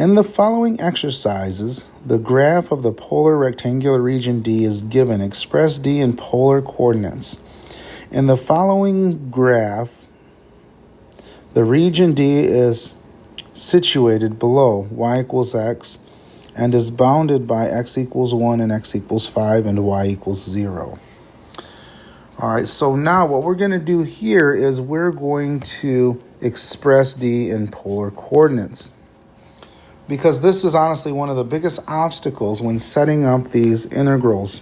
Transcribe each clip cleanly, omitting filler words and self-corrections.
In the following exercises, the graph of the polar rectangular region D is given. Express D in polar coordinates. In the following graph, the region D is situated below y equals x and is bounded by x equals 1 and x equals 5 and y equals 0. All right, so now what we're going to do here is we're going to express D in polar coordinates, because this is honestly one of the biggest obstacles when setting up these integrals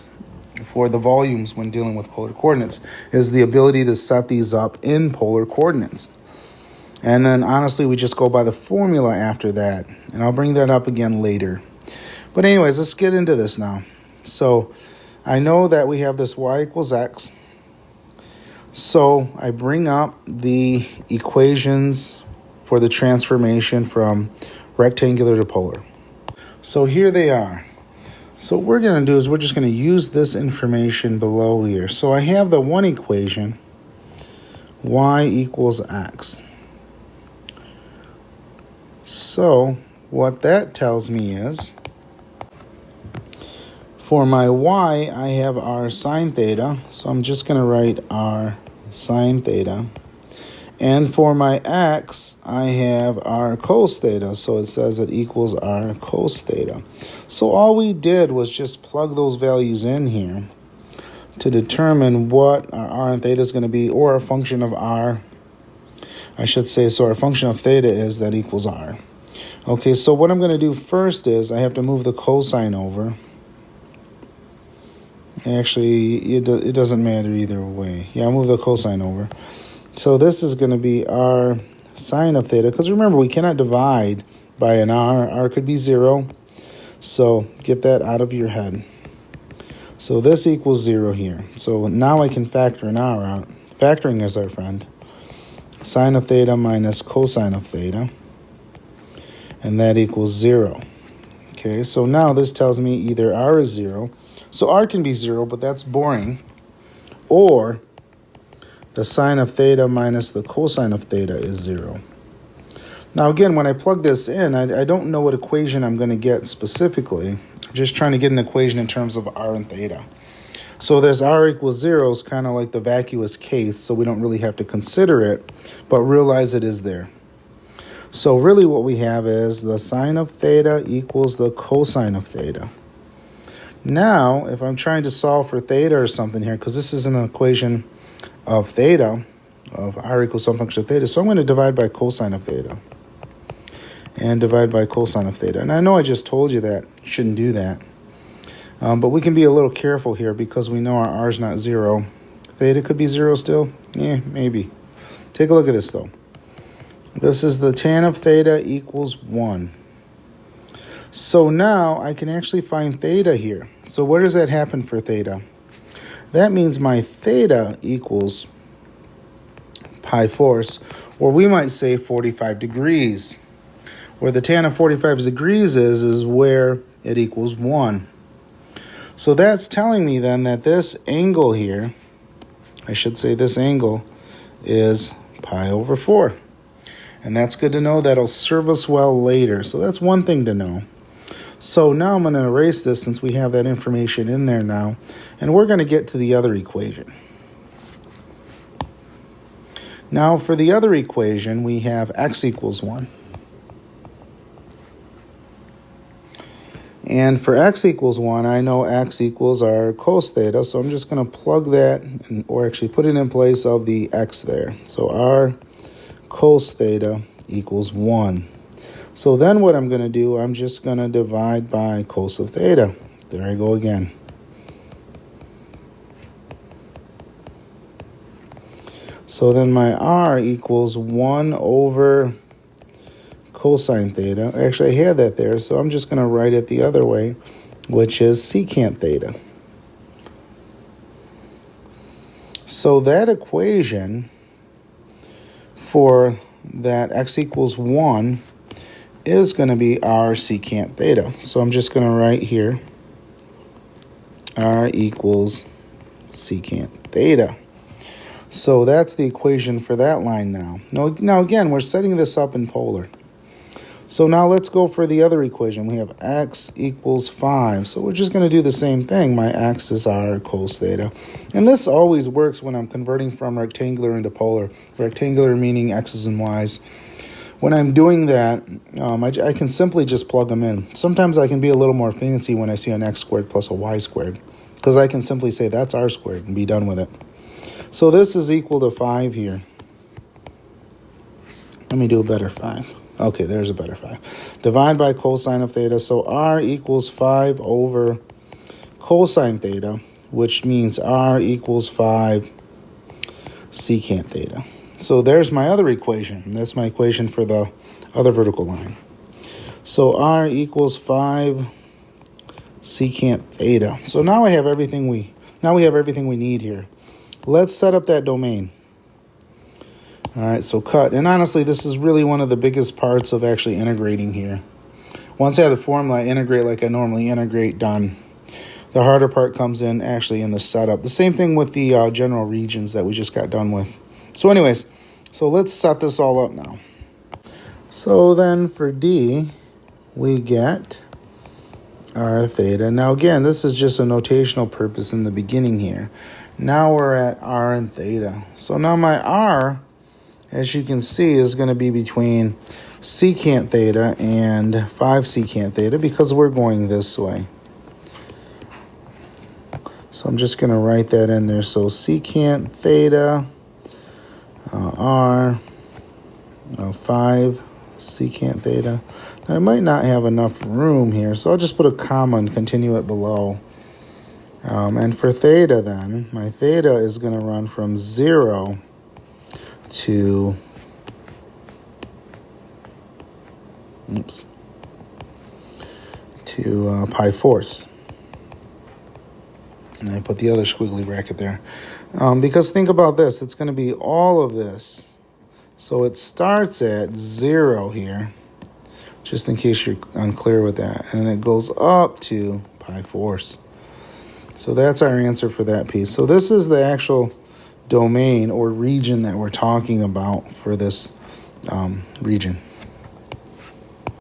for the volumes when dealing with polar coordinates, is the ability to set these up in polar coordinates. And then honestly, we just go by the formula after that, and I'll bring that up again later. But anyways, let's get into this now. So I know that we have this y equals x. So I bring up the equations for the transformation from rectangular to polar. So here they are. So what we're going to do is we're just going to use this information below here. So I have the one equation, y equals x. So what that tells me is, for my y, I have r sine theta. So I'm just going to write r sine theta. And for my x, I have r cos theta. So it says it equals r cos theta. So all we did was just plug those values in here to determine what our r and theta is going to be, or a function of r, I should say. So our function of theta is that equals r. Okay, so what I'm going to do first is I have to move the cosine over. Actually, it doesn't matter either way. Yeah, I'll move the cosine over. So this is going to be r sine of theta, because remember, we cannot divide by an r. R could be 0. So get that out of your head. So this equals 0 here. So now I can factor an r out. Factoring is our friend. Sine of theta minus cosine of theta. And that equals 0. Okay, so now this tells me either r is 0. So r can be 0, but that's boring. Or the sine of theta minus the cosine of theta is 0. Now again, when I plug this in, I don't know what equation I'm going to get specifically. I'm just trying to get an equation in terms of r and theta. So there's r equals 0 is kind of like the vacuous case, so we don't really have to consider it, but realize it is there. So really what we have is the sine of theta equals the cosine of theta. Now, if I'm trying to solve for theta or something here, because this is an equation of theta, of r equals some function of theta, so I'm going to divide by cosine of theta. And divide by cosine of theta. And I know I just told you that you shouldn't do that. But we can be a little careful here because we know our r is not 0. Theta could be 0 still? Yeah, maybe. Take a look at this, though. This is the tan of theta equals 1. So now I can actually find theta here. So where does that happen for theta? That means my theta equals pi fourths, or we might say 45 degrees. Where the tan of 45 degrees is where it equals 1. So that's telling me then that this angle here, I should say this angle, is pi over 4. And that's good to know. That'll serve us well later. So that's one thing to know. So now I'm going to erase this since we have that information in there now. And we're going to get to the other equation. Now for the other equation, we have x equals 1. And for x equals 1, I know x equals r cos theta. So I'm just going to plug that, or actually put it in place of the x there. So r cos theta equals 1. So then what I'm going to do, I'm just going to divide by cos of theta. There I go again. So then my r equals 1 over cosine theta. Actually, I had that there, so I'm just going to write it the other way, which is secant theta. So that equation for that x equals 1 is going to be r secant theta. So I'm just going to write here r equals secant theta. So that's the equation for that line now. Now again, we're setting this up in polar. So now let's go for the other equation. We have x equals 5. So we're just going to do the same thing. My x is r cos theta. And this always works when I'm converting from rectangular into polar. Rectangular meaning x's and y's. When I'm doing that, I can simply just plug them in. Sometimes I can be a little more fancy when I see an x squared plus a y squared, because I can simply say that's r squared and be done with it. So this is equal to 5 here. Let me do a better 5. Okay, there's a better 5. Divide by cosine of theta. So r equals 5 over cosine theta, which means r equals 5 secant theta. So there's my other equation. That's my equation for the other vertical line. So r equals 5 secant theta. So now we have everything we need here. Let's set up that domain. All right, so cut. And honestly, this is really one of the biggest parts of actually integrating here. Once I have the formula, I integrate like I normally integrate, done. The harder part comes in actually in the setup. The same thing with the general regions that we just got done with. So anyways, so let's set this all up now. So then for D, we get r theta. Now again, this is just a notational purpose in the beginning here. Now we're at r and theta. So now my r, as you can see, is going to be between secant theta and 5 secant theta because we're going this way. So I'm just going to write that in there. So secant theta r 5 secant theta. Now I might not have enough room here, so I'll just put a comma and continue it below. And for theta then, my theta is going to run from 0 to pi fourths. And I put the other squiggly bracket there. Because think about this, it's going to be all of this. So it starts at 0 here, just in case you're unclear with that. And it goes up to pi fourths. So that's our answer for that piece. So this is the actual domain or region that we're talking about for this region.